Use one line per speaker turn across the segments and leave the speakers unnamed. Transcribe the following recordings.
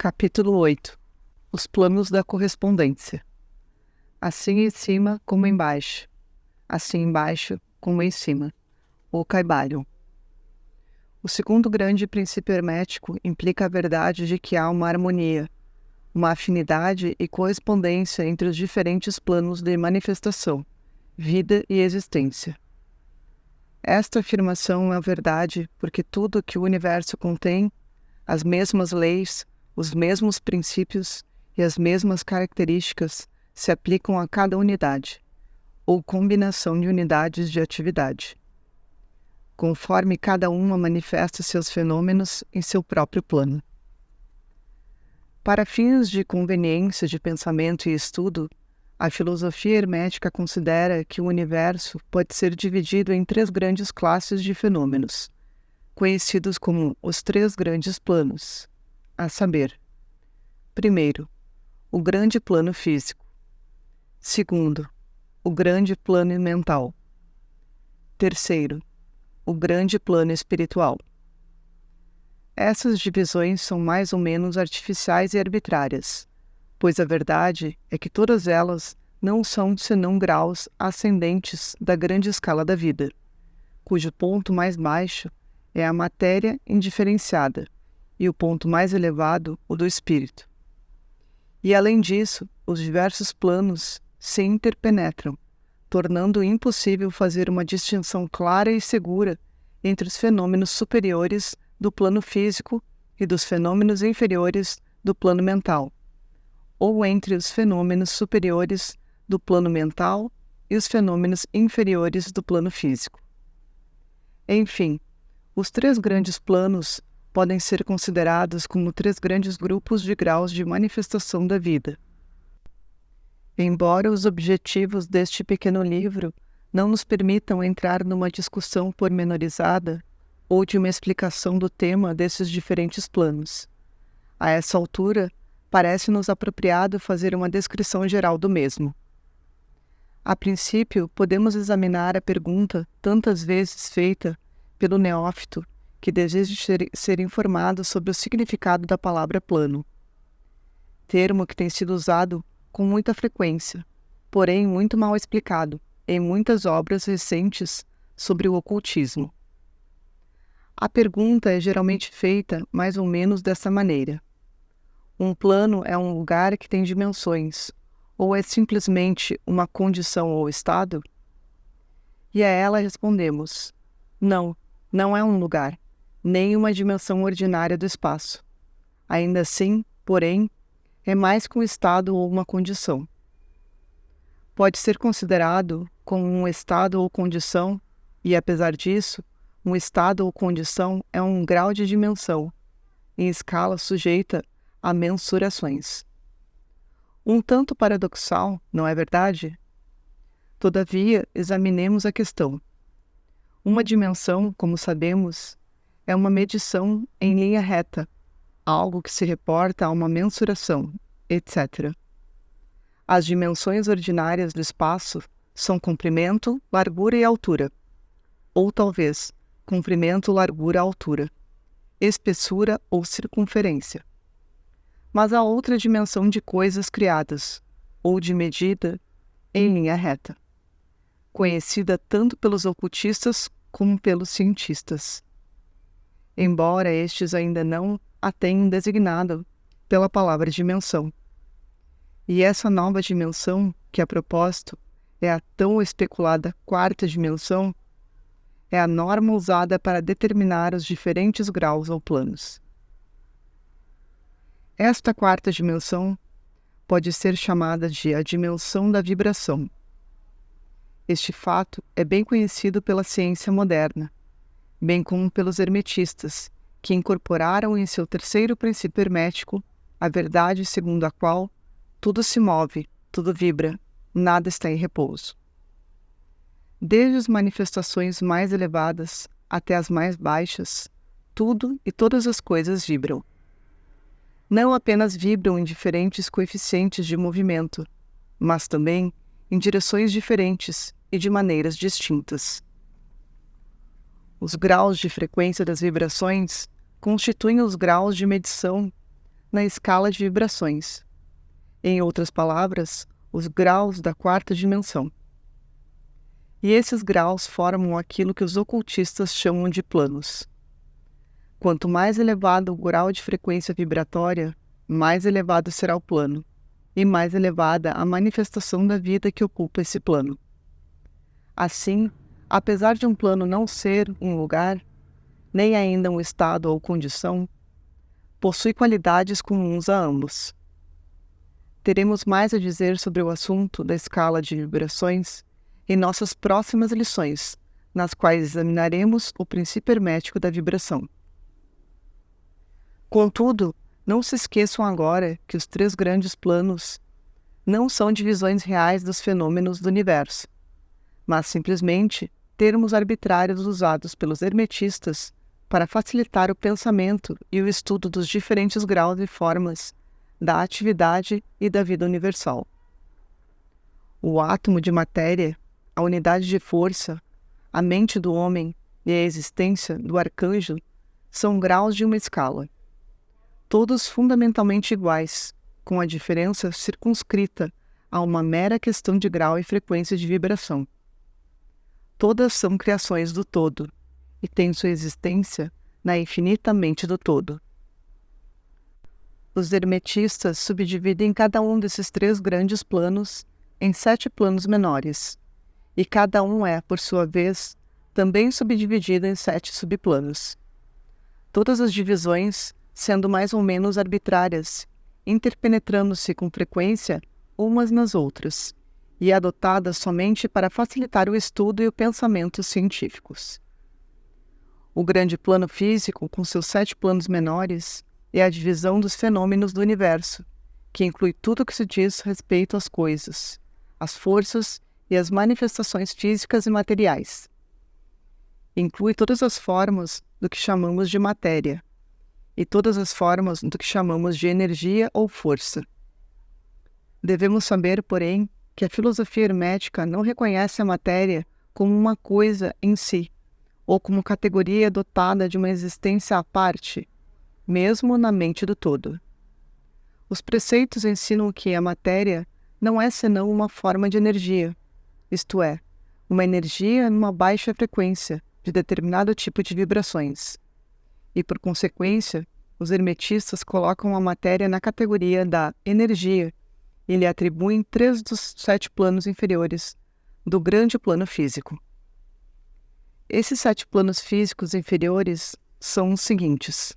Capítulo 8. Os planos da correspondência. Assim em cima como embaixo, assim embaixo como em cima. O Kybalion. O segundo grande princípio hermético implica a verdade de que há uma harmonia, uma afinidade e correspondência entre os diferentes planos de manifestação, vida e existência. Esta afirmação é verdade porque tudo que o universo contém, as mesmas leis, os mesmos princípios e as mesmas características se aplicam a cada unidade, ou combinação de unidades de atividade, conforme cada uma manifesta seus fenômenos em seu próprio plano. Para fins de conveniência de pensamento e estudo, a filosofia hermética considera que o universo pode ser dividido em 3 grandes classes de fenômenos, conhecidos como os 3 grandes planos, a saber: primeiro, o grande plano físico. Segundo, o grande plano mental. Terceiro, o grande plano espiritual. Essas divisões são mais ou menos artificiais e arbitrárias, pois a verdade é que todas elas não são senão graus ascendentes da grande escala da vida, cujo ponto mais baixo é a matéria indiferenciada e o ponto mais elevado o do espírito. E além disso, os diversos planos se interpenetram, tornando impossível fazer uma distinção clara e segura entre os fenômenos superiores do plano físico e dos fenômenos inferiores do plano mental, ou entre os fenômenos superiores do plano mental e os fenômenos inferiores do plano físico. Enfim, os 3 grandes planos podem ser considerados como 3 grandes grupos de graus de manifestação da vida. Embora os objetivos deste pequeno livro não nos permitam entrar numa discussão pormenorizada ou de uma explicação do tema desses diferentes planos, a essa altura parece-nos apropriado fazer uma descrição geral do mesmo. A princípio, podemos examinar a pergunta tantas vezes feita pelo neófito que deseja ser informado sobre o significado da palavra plano, termo que tem sido usado com muita frequência, porém muito mal explicado em muitas obras recentes sobre o ocultismo. A pergunta é geralmente feita mais ou menos dessa maneira: um plano é um lugar que tem dimensões, ou é simplesmente uma condição ou estado? E a ela respondemos: não, não é um lugar, nem uma dimensão ordinária do espaço. Ainda assim, porém, é mais que um estado ou uma condição. Pode ser considerado como um estado ou condição, e apesar disso, um estado ou condição é um grau de dimensão, em escala sujeita a mensurações. Um tanto paradoxal, não é verdade? Todavia, examinemos a questão. Uma dimensão, como sabemos, é uma medição em linha reta, algo que se reporta a uma mensuração, etc. As dimensões ordinárias do espaço são comprimento, largura e altura, ou talvez comprimento, largura, altura, espessura ou circunferência. Mas há outra dimensão de coisas criadas, ou de medida, em linha reta, conhecida tanto pelos ocultistas como pelos cientistas, embora estes ainda não a tenham designado pela palavra dimensão. E essa nova dimensão, que a propósito é a tão especulada 4ª dimensão, é a norma usada para determinar os diferentes graus ou planos. Esta 4ª dimensão pode ser chamada de a dimensão da vibração. Este fato é bem conhecido pela ciência moderna, bem como pelos hermetistas, que incorporaram em seu 3º princípio hermético a verdade segundo a qual tudo se move, tudo vibra, nada está em repouso. Desde as manifestações mais elevadas até as mais baixas, tudo e todas as coisas vibram. Não apenas vibram em diferentes coeficientes de movimento, mas também em direções diferentes e de maneiras distintas. Os graus de frequência das vibrações constituem os graus de medição na escala de vibrações. Em outras palavras, os graus da quarta dimensão. E esses graus formam aquilo que os ocultistas chamam de planos. Quanto mais elevado o grau de frequência vibratória, mais elevado será o plano, e mais elevada a manifestação da vida que ocupa esse plano. Assim, apesar de um plano não ser um lugar, nem ainda um estado ou condição, possui qualidades comuns a ambos. Teremos mais a dizer sobre o assunto da escala de vibrações em nossas próximas lições, nas quais examinaremos o princípio hermético da vibração. Contudo, não se esqueçam agora que os 3 grandes planos não são divisões reais dos fenômenos do universo, mas simplesmente termos arbitrários usados pelos hermetistas para facilitar o pensamento e o estudo dos diferentes graus e formas da atividade e da vida universal. O átomo de matéria, a unidade de força, a mente do homem e a existência do arcanjo são graus de uma escala, todos fundamentalmente iguais, com a diferença circunscrita a uma mera questão de grau e frequência de vibração. Todas são criações do todo e têm sua existência na infinita mente do todo. Os hermetistas subdividem cada um desses 3 grandes planos em 7 planos menores, e cada um é, por sua vez, também subdividido em 7 subplanos. Todas as divisões sendo mais ou menos arbitrárias, interpenetrando-se com frequência umas nas outras, e adotadas somente para facilitar o estudo e o pensamento científicos. O grande plano físico, com seus 7 planos menores, é a divisão dos fenômenos do universo, que inclui tudo o que se diz respeito às coisas, às forças e às manifestações físicas e materiais. Inclui todas as formas do que chamamos de matéria, e todas as formas do que chamamos de energia ou força. Devemos saber, porém, que a filosofia hermética não reconhece a matéria como uma coisa em si, ou como categoria dotada de uma existência à parte, mesmo na mente do todo. Os preceitos ensinam que a matéria não é senão uma forma de energia, isto é, uma energia numa baixa frequência de determinado tipo de vibrações. E, por consequência, os hermetistas colocam a matéria na categoria da energia e lhe atribuem 3 dos 7 planos inferiores do grande plano físico. Esses 7 planos físicos inferiores são os seguintes.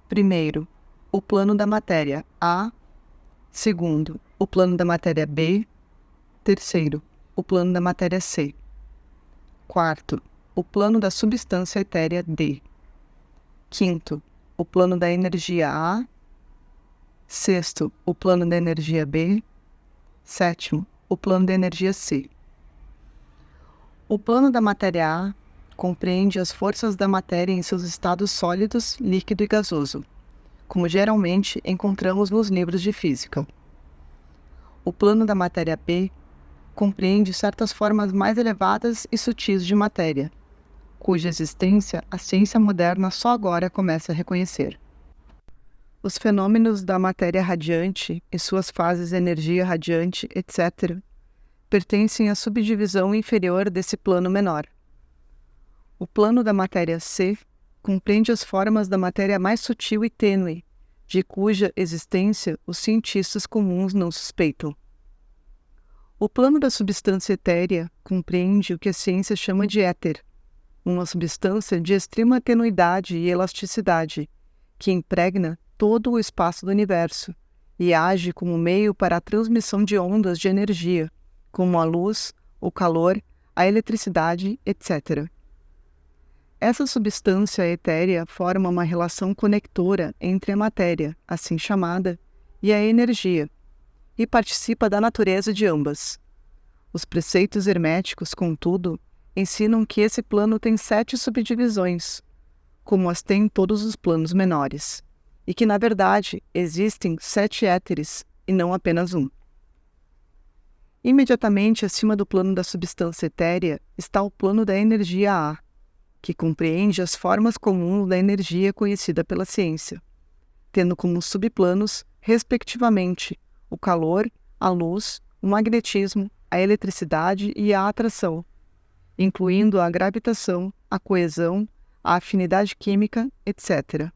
Primeiro, o plano da matéria A. Segundo, o plano da matéria B. Terceiro, o plano da matéria C. Quarto, o plano da substância etérea D. Quinto, o plano da energia A. Sexto, o plano da energia B. Sétimo, o plano da energia C. O plano da matéria A compreende as forças da matéria em seus estados sólidos, líquido e gasoso, como geralmente encontramos nos livros de física. O plano da matéria B compreende certas formas mais elevadas e sutis de matéria, cuja existência a ciência moderna só agora começa a reconhecer. Os fenômenos da matéria radiante e suas fases energia radiante, etc., pertencem à subdivisão inferior desse plano menor. O plano da matéria C compreende as formas da matéria mais sutil e tênue, de cuja existência os cientistas comuns não suspeitam. O plano da substância etérea compreende o que a ciência chama de éter, uma substância de extrema tenuidade e elasticidade, que impregna todo o espaço do universo e age como meio para a transmissão de ondas de energia, como a luz, o calor, a eletricidade, etc. Essa substância etérea forma uma relação conectora entre a matéria, assim chamada, e a energia, e participa da natureza de ambas. Os preceitos herméticos, contudo, ensinam que esse plano tem 7 subdivisões, como as têm todos os planos menores, e que, na verdade, existem 7 éteres, e não apenas um. Imediatamente acima do plano da substância etérea está o plano da energia A, que compreende as formas comuns da energia conhecida pela ciência, tendo como subplanos, respectivamente, o calor, a luz, o magnetismo, a eletricidade e a atração, incluindo a gravitação, a coesão, a afinidade química, etc.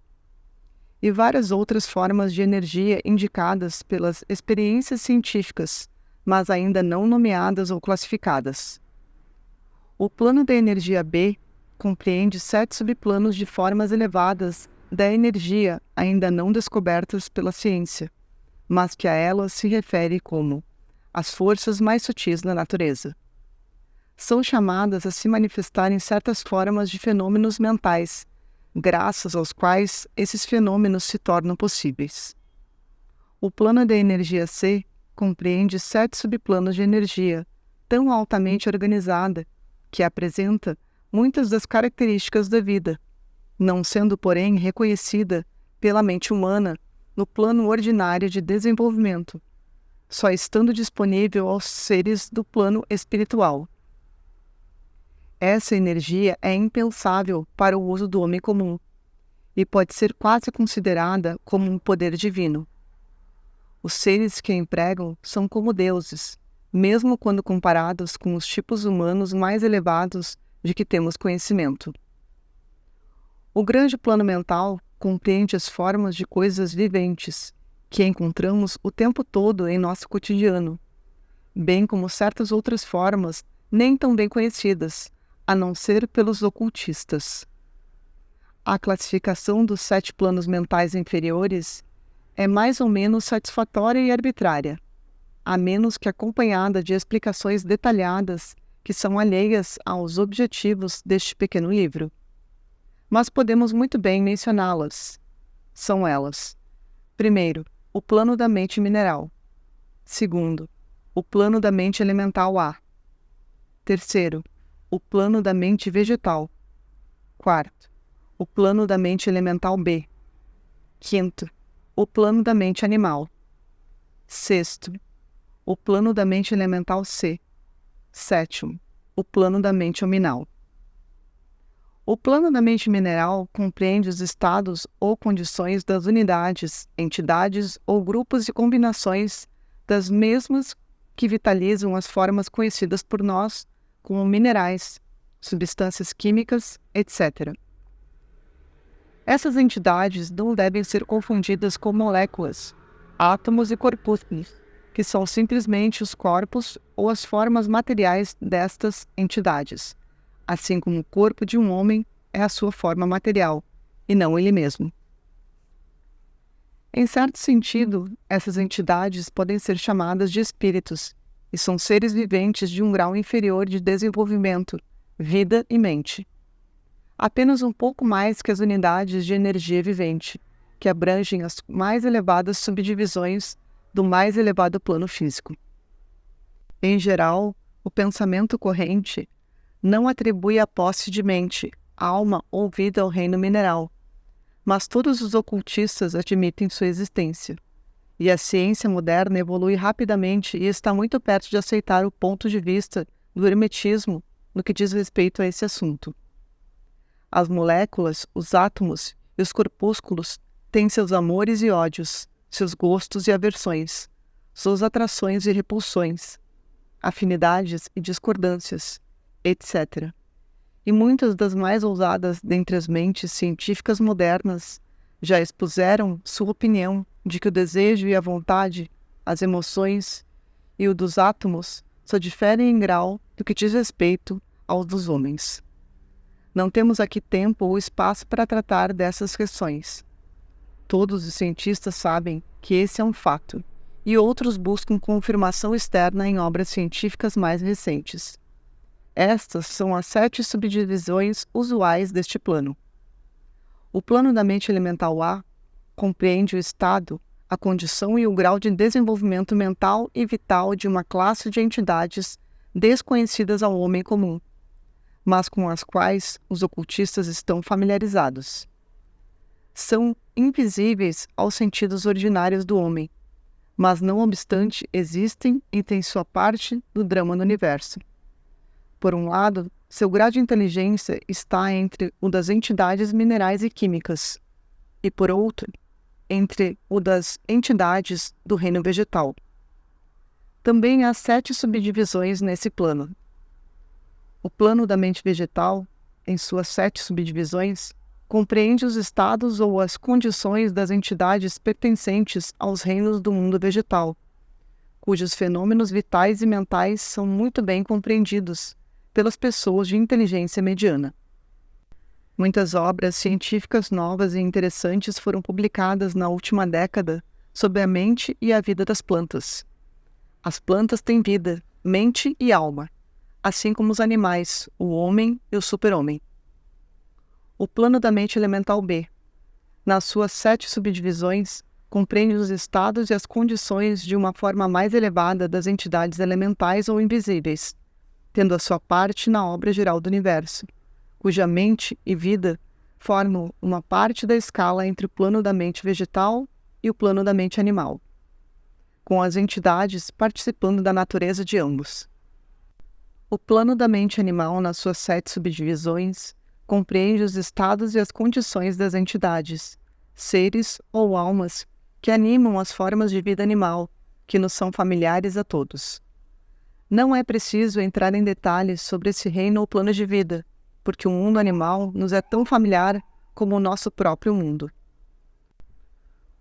E várias outras formas de energia indicadas pelas experiências científicas, mas ainda não nomeadas ou classificadas. O plano da energia B compreende 7 subplanos de formas elevadas da energia ainda não descobertas pela ciência, mas que a elas se refere como as forças mais sutis da natureza. São chamadas a se manifestar em certas formas de fenômenos mentais, graças aos quais esses fenômenos se tornam possíveis. O plano da energia C compreende 7 subplanos de energia, tão altamente organizada, que apresenta muitas das características da vida, não sendo, porém, reconhecida pela mente humana no plano ordinário de desenvolvimento, só estando disponível aos seres do plano espiritual. Essa energia é impensável para o uso do homem comum e pode ser quase considerada como um poder divino. Os seres que a empregam são como deuses, mesmo quando comparados com os tipos humanos mais elevados de que temos conhecimento. O grande plano mental compreende as formas de coisas viventes que encontramos o tempo todo em nosso cotidiano, bem como certas outras formas nem tão bem conhecidas, a não ser pelos ocultistas. A classificação dos 7 planos mentais inferiores é mais ou menos satisfatória e arbitrária, a menos que acompanhada de explicações detalhadas que são alheias aos objetivos deste pequeno livro. Mas podemos muito bem mencioná-las. São elas: primeiro, o plano da mente mineral. Segundo, o plano da mente elemental A. Terceiro, o plano da mente vegetal. Quarto, o plano da mente elemental B. Quinto, o plano da mente animal. Sexto, o plano da mente elemental C. Sétimo, o plano da mente hominal. O plano da mente mineral compreende os estados ou condições das unidades, entidades ou grupos e combinações das mesmas que vitalizam as formas conhecidas por nós como minerais, substâncias químicas, etc. Essas entidades não devem ser confundidas com moléculas, átomos e corpúsculos, que são simplesmente os corpos ou as formas materiais destas entidades, assim como o corpo de um homem é a sua forma material, e não ele mesmo. Em certo sentido, essas entidades podem ser chamadas de espíritos, e são seres viventes de um grau inferior de desenvolvimento, vida e mente. Apenas um pouco mais que as unidades de energia vivente, que abrangem as mais elevadas subdivisões do mais elevado plano físico. Em geral, o pensamento corrente não atribui a posse de mente, alma ou vida ao reino mineral, mas todos os ocultistas admitem sua existência. E a ciência moderna evolui rapidamente e está muito perto de aceitar o ponto de vista do hermetismo no que diz respeito a esse assunto. As moléculas, os átomos e os corpúsculos têm seus amores e ódios, seus gostos e aversões, suas atrações e repulsões, afinidades e discordâncias, etc. E muitas das mais ousadas dentre as mentes científicas modernas já expuseram sua opinião de que o desejo e a vontade, as emoções e o dos átomos só diferem em grau do que diz respeito aos dos homens. Não temos aqui tempo ou espaço para tratar dessas questões. Todos os cientistas sabem que esse é um fato, e outros buscam confirmação externa em obras científicas mais recentes. Estas são as 7 subdivisões usuais deste plano. O plano da mente elemental A compreende o estado, a condição e o grau de desenvolvimento mental e vital de uma classe de entidades desconhecidas ao homem comum, mas com as quais os ocultistas estão familiarizados. São invisíveis aos sentidos ordinários do homem, mas não obstante existem e têm sua parte no drama do universo. Por um lado, seu grau de inteligência está entre o das entidades minerais e químicas, e por outro, entre o das entidades do reino vegetal. Também há 7 subdivisões nesse plano. O plano da mente vegetal, em suas 7 subdivisões, compreende os estados ou as condições das entidades pertencentes aos reinos do mundo vegetal, cujos fenômenos vitais e mentais são muito bem compreendidos pelas pessoas de inteligência mediana. Muitas obras científicas novas e interessantes foram publicadas na última década sobre a mente e a vida das plantas. As plantas têm vida, mente e alma, assim como os animais, o homem e o super-homem. O plano da mente elemental B, nas suas 7 subdivisões, compreende os estados e as condições de uma forma mais elevada das entidades elementais ou invisíveis, tendo a sua parte na obra geral do universo, cuja mente e vida formam uma parte da escala entre o plano da mente vegetal e o plano da mente animal, com as entidades participando da natureza de ambos. O plano da mente animal, nas suas 7 subdivisões, compreende os estados e as condições das entidades, seres ou almas que animam as formas de vida animal, que nos são familiares a todos. Não é preciso entrar em detalhes sobre esse reino ou plano de vida, porque o mundo animal nos é tão familiar como o nosso próprio mundo.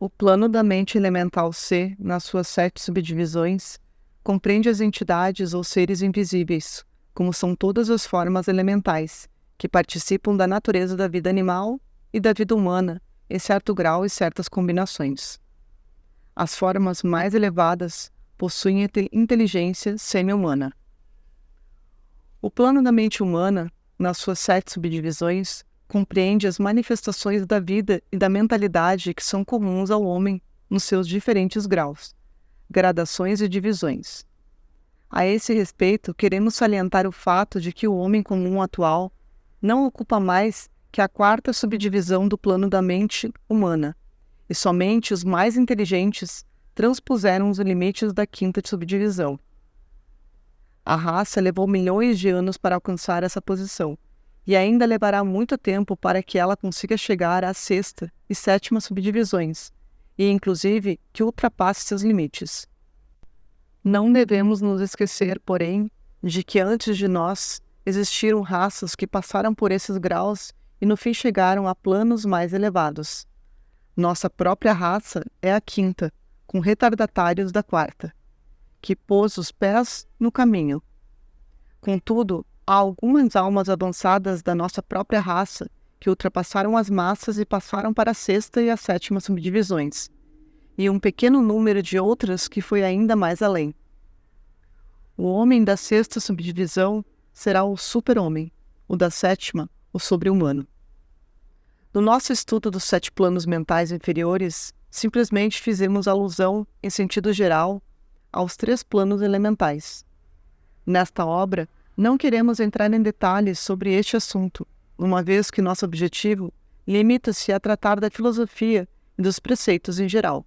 O plano da mente elemental C, nas suas 7 subdivisões, compreende as entidades ou seres invisíveis, como são todas as formas elementais, que participam da natureza da vida animal e da vida humana, em certo grau e certas combinações. As formas mais elevadas possuem inteligência semi-humana. O plano da mente humana, nas suas 7 subdivisões, compreende as manifestações da vida e da mentalidade que são comuns ao homem nos seus diferentes graus, gradações e divisões. A esse respeito, queremos salientar o fato de que o homem comum atual não ocupa mais que a 4ª subdivisão do plano da mente humana, e somente os mais inteligentes transpuseram os limites da 5ª subdivisão. A raça levou milhões de anos para alcançar essa posição, e ainda levará muito tempo para que ela consiga chegar à 6ª e 7ª subdivisões, e inclusive que ultrapasse seus limites. Não devemos nos esquecer, porém, de que antes de nós existiram raças que passaram por esses graus e no fim chegaram a planos mais elevados. Nossa própria raça é a 5ª, com retardatários da 4ª, que pôs os pés no caminho. Contudo, há algumas almas avançadas da nossa própria raça que ultrapassaram as massas e passaram para a 6ª e a 7ª subdivisões, e um pequeno número de outras que foi ainda mais além. O homem da 6ª subdivisão será o super-homem, o da 7ª, o sobre-humano. No nosso estudo dos 7 planos mentais inferiores, simplesmente fizemos alusão, em sentido geral, aos 3 planos elementais. Nesta obra, não queremos entrar em detalhes sobre este assunto, uma vez que nosso objetivo limita-se a tratar da filosofia e dos preceitos em geral.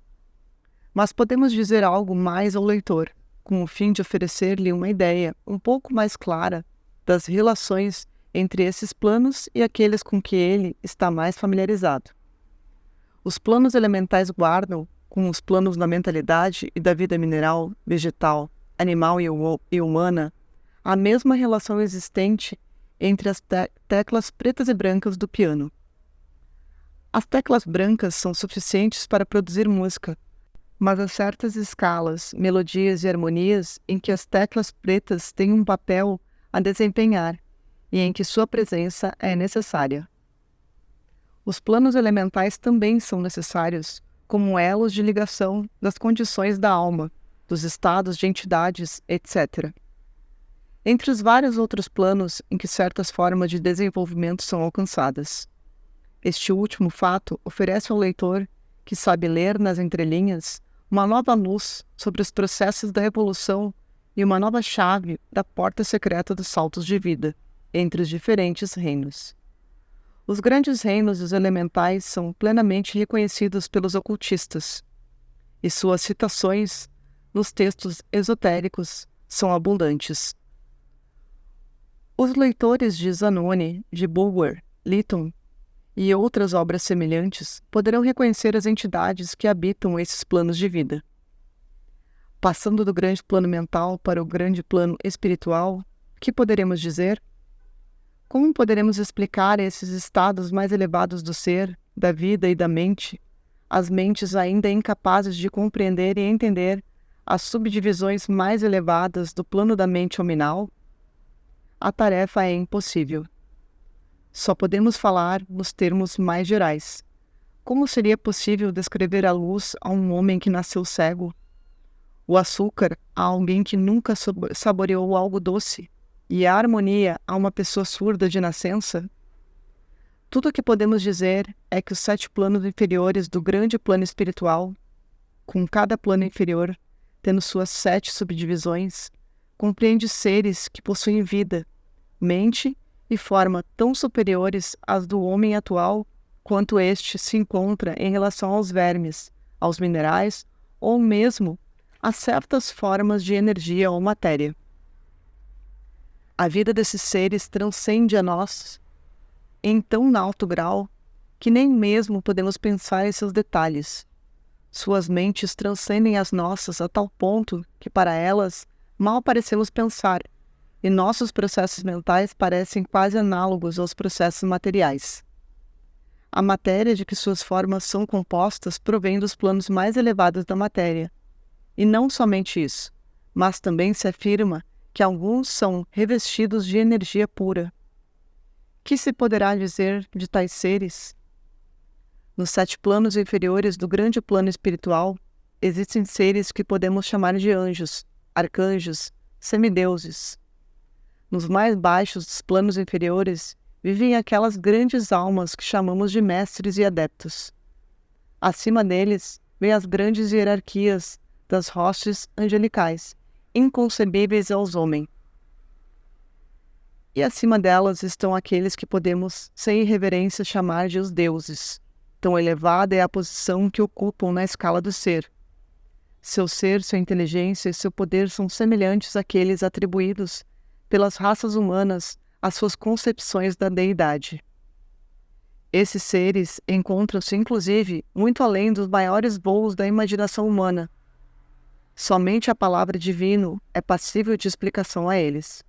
Mas podemos dizer algo mais ao leitor, com o fim de oferecer-lhe uma ideia um pouco mais clara das relações entre esses planos e aqueles com que ele está mais familiarizado. Os planos elementais guardam, com os planos da mentalidade e da vida mineral, vegetal, animal e humana, a mesma relação existente entre as teclas pretas e brancas do piano. As teclas brancas são suficientes para produzir música, mas há certas escalas, melodias e harmonias em que as teclas pretas têm um papel a desempenhar e em que sua presença é necessária. Os planos elementais também são necessários como elos de ligação das condições da alma, dos estados de entidades, etc. Entre os vários outros planos em que certas formas de desenvolvimento são alcançadas. Este último fato oferece ao leitor, que sabe ler nas entrelinhas, uma nova luz sobre os processos da evolução e uma nova chave da porta secreta dos saltos de vida entre os diferentes reinos. Os grandes reinos dos elementais são plenamente reconhecidos pelos ocultistas, e suas citações nos textos esotéricos são abundantes. Os leitores de Zanoni, de Bulwer, Lytton e outras obras semelhantes poderão reconhecer as entidades que habitam esses planos de vida. Passando do grande plano mental para o grande plano espiritual, o que poderemos dizer? Como poderemos explicar esses estados mais elevados do ser, da vida e da mente, as mentes ainda incapazes de compreender e entender as subdivisões mais elevadas do plano da mente hominal? A tarefa é impossível. Só podemos falar nos termos mais gerais. Como seria possível descrever a luz a um homem que nasceu cego? O açúcar a alguém que nunca saboreou algo doce? E a harmonia a uma pessoa surda de nascença? Tudo o que podemos dizer é que os 7 planos inferiores do grande plano espiritual, com cada plano inferior tendo suas 7 subdivisões, compreende seres que possuem vida, mente e forma tão superiores às do homem atual quanto este se encontra em relação aos vermes, aos minerais ou mesmo a certas formas de energia ou matéria. A vida desses seres transcende a nós em tão alto grau que nem mesmo podemos pensar em seus detalhes. Suas mentes transcendem as nossas a tal ponto que para elas mal parecemos pensar, e nossos processos mentais parecem quase análogos aos processos materiais. A matéria de que suas formas são compostas provém dos planos mais elevados da matéria. E não somente isso, mas também se afirma que alguns são revestidos de energia pura. Que se poderá dizer de tais seres? Nos 7 planos inferiores do grande plano espiritual, existem seres que podemos chamar de anjos, arcanjos, semideuses. Nos mais baixos dos planos inferiores, vivem aquelas grandes almas que chamamos de mestres e adeptos. Acima deles, vêm as grandes hierarquias das hostes angelicais, inconcebíveis aos homens. E acima delas estão aqueles que podemos, sem irreverência, chamar de os deuses. Tão elevada é a posição que ocupam na escala do ser. Seu ser, sua inteligência e seu poder são semelhantes àqueles atribuídos pelas raças humanas às suas concepções da deidade. Esses seres encontram-se, inclusive, muito além dos maiores voos da imaginação humana. Somente a palavra divino é passível de explicação a eles.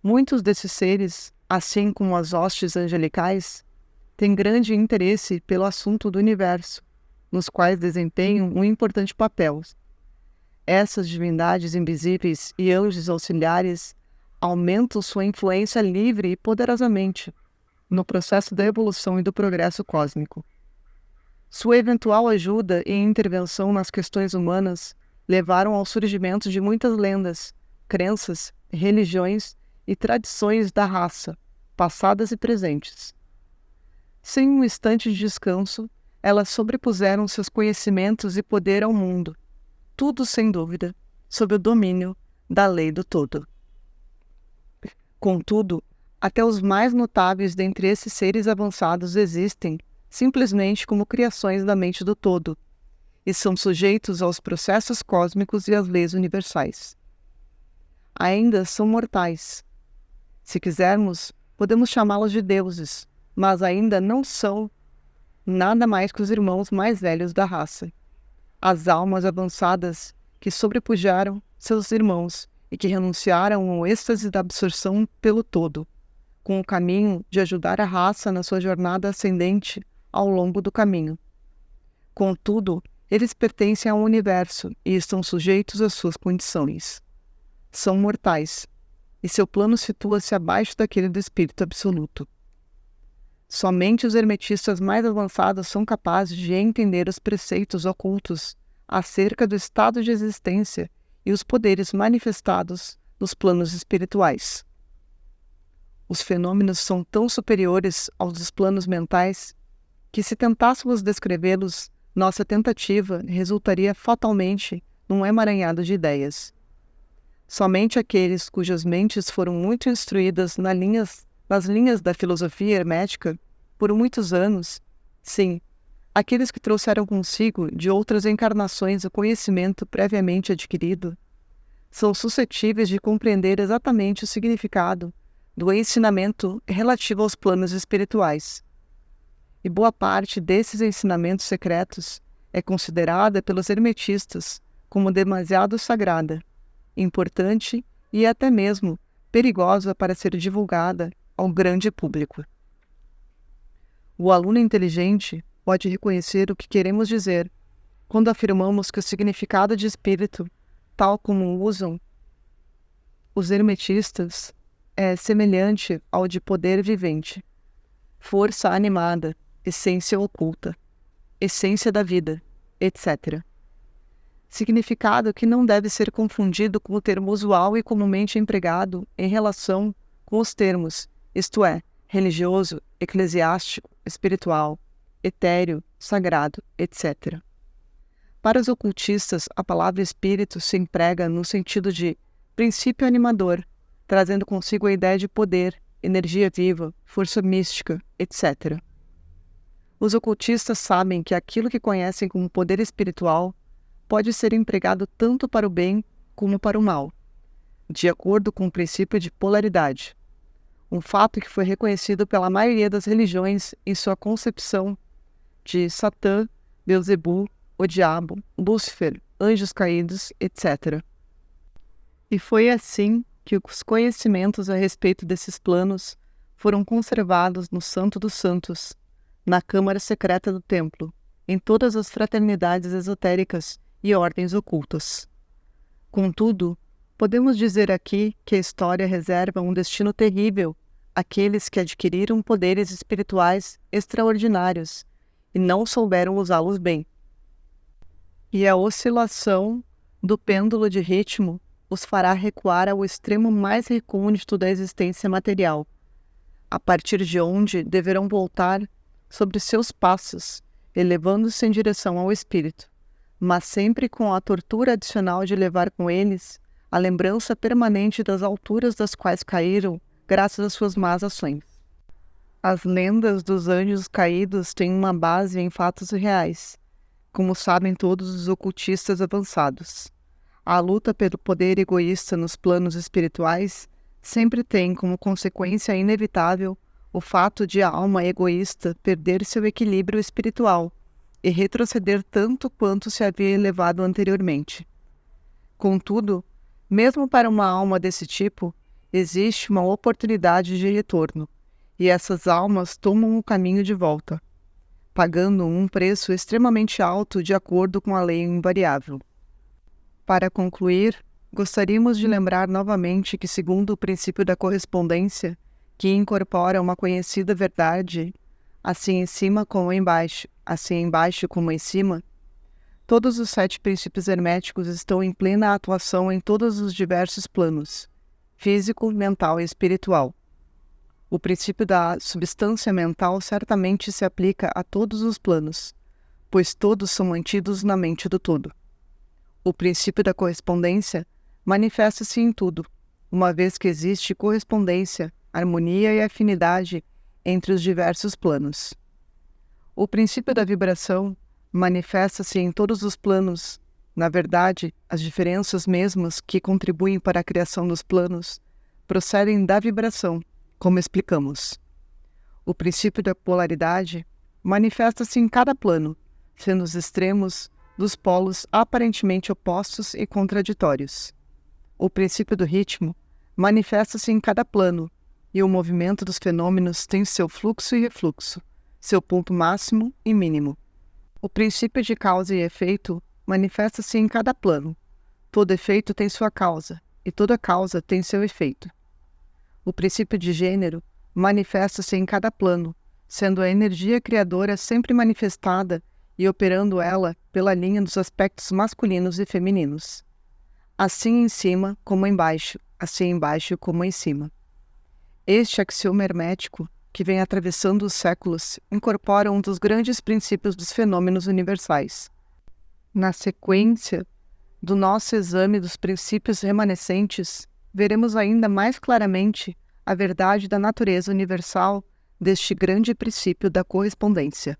Muitos desses seres, assim como as hostes angelicais, têm grande interesse pelo assunto do universo, nos quais desempenham um importante papel. Essas divindades invisíveis e anjos auxiliares aumentam sua influência livre e poderosamente no processo da evolução e do progresso cósmico. Sua eventual ajuda e intervenção nas questões humanas levaram ao surgimento de muitas lendas, crenças, religiões e tradições da raça, passadas e presentes. Sem um instante de descanso, elas sobrepuseram seus conhecimentos e poder ao mundo, tudo sem dúvida, sob o domínio da lei do todo. Contudo, até os mais notáveis dentre esses seres avançados existem simplesmente como criações da mente do todo, e são sujeitos aos processos cósmicos e às leis universais. Ainda são mortais. Se quisermos, podemos chamá-los de deuses, mas ainda não são nada mais que os irmãos mais velhos da raça. As almas avançadas que sobrepujaram seus irmãos e que renunciaram ao êxtase da absorção pelo todo, com o caminho de ajudar a raça na sua jornada ascendente ao longo do caminho. Contudo, eles pertencem ao universo e estão sujeitos às suas condições. São mortais, e seu plano situa-se abaixo daquele do espírito absoluto. Somente os hermetistas mais avançados são capazes de entender os preceitos ocultos acerca do estado de existência e os poderes manifestados nos planos espirituais. Os fenômenos são tão superiores aos dos planos mentais que, se tentássemos descrevê-los, nossa tentativa resultaria fatalmente num emaranhado de ideias. Somente aqueles cujas mentes foram muito instruídas nas linhas da filosofia hermética por muitos anos, sim, aqueles que trouxeram consigo de outras encarnações o conhecimento previamente adquirido, são suscetíveis de compreender exatamente o significado do ensinamento relativo aos planos espirituais. e boa parte desses ensinamentos secretos é considerada pelos hermetistas como demasiado sagrada, importante e até mesmo perigosa para ser divulgada ao grande público. O aluno inteligente pode reconhecer o que queremos dizer quando afirmamos que o significado de espírito, tal como usam os hermetistas, é semelhante ao de poder vivente, força animada, essência oculta, essência da vida, etc. Significado que não deve ser confundido com o termo usual e comumente empregado em relação com os termos, isto é, religioso, eclesiástico, espiritual, etéreo, sagrado, etc. Para os ocultistas, a palavra espírito se emprega no sentido de princípio animador, trazendo consigo a ideia de poder, energia viva, força mística, etc. Os ocultistas sabem que aquilo que conhecem como poder espiritual pode ser empregado tanto para o bem como para o mal, de acordo com o princípio de polaridade, um fato que foi reconhecido pela maioria das religiões em sua concepção de Satã, Beelzebul, o diabo, Lúcifer, anjos caídos, etc. E foi assim que os conhecimentos a respeito desses planos foram conservados no Santo dos Santos, na Câmara Secreta do Templo, em todas as fraternidades esotéricas e ordens ocultas. Contudo, podemos dizer aqui que a história reserva um destino terrível àqueles que adquiriram poderes espirituais extraordinários e não souberam usá-los bem. E a oscilação do pêndulo de ritmo os fará recuar ao extremo mais recôndito da existência material, a partir de onde deverão voltar sobre seus passos, elevando-se em direção ao espírito, mas sempre com a tortura adicional de levar com eles a lembrança permanente das alturas das quais caíram graças às suas más ações. As lendas dos anjos caídos têm uma base em fatos reais, como sabem todos os ocultistas avançados. A luta pelo poder egoísta nos planos espirituais sempre tem como consequência inevitável o fato de a alma egoísta perder seu equilíbrio espiritual e retroceder tanto quanto se havia elevado anteriormente. Contudo, mesmo para uma alma desse tipo, existe uma oportunidade de retorno, e essas almas tomam o caminho de volta, pagando um preço extremamente alto de acordo com a lei invariável. Para concluir, gostaríamos de lembrar novamente que, segundo o princípio da correspondência, que incorpora uma conhecida verdade, assim em cima como embaixo, assim embaixo como em cima, todos os 7 princípios herméticos estão em plena atuação em todos os diversos planos, físico, mental e espiritual. O princípio da substância mental certamente se aplica a todos os planos, pois todos são mantidos na mente do todo. O princípio da correspondência manifesta-se em tudo, uma vez que existe correspondência, harmonia e afinidade entre os diversos planos. O princípio da vibração manifesta-se em todos os planos. Na verdade, as diferenças mesmas que contribuem para a criação dos planos procedem da vibração, como explicamos. O princípio da polaridade manifesta-se em cada plano, sendo os extremos dos polos aparentemente opostos e contraditórios. O princípio do ritmo manifesta-se em cada plano, e o movimento dos fenômenos tem seu fluxo e refluxo, seu ponto máximo e mínimo. O princípio de causa e efeito manifesta-se em cada plano. Todo efeito tem sua causa, e toda causa tem seu efeito. O princípio de gênero manifesta-se em cada plano, sendo a energia criadora sempre manifestada e operando ela pela linha dos aspectos masculinos e femininos. Assim em cima como embaixo, assim embaixo como em cima. Este axioma hermético, que vem atravessando os séculos, incorpora um dos grandes princípios dos fenômenos universais. Na sequência do nosso exame dos princípios remanescentes, veremos ainda mais claramente a verdade da natureza universal deste grande princípio da correspondência.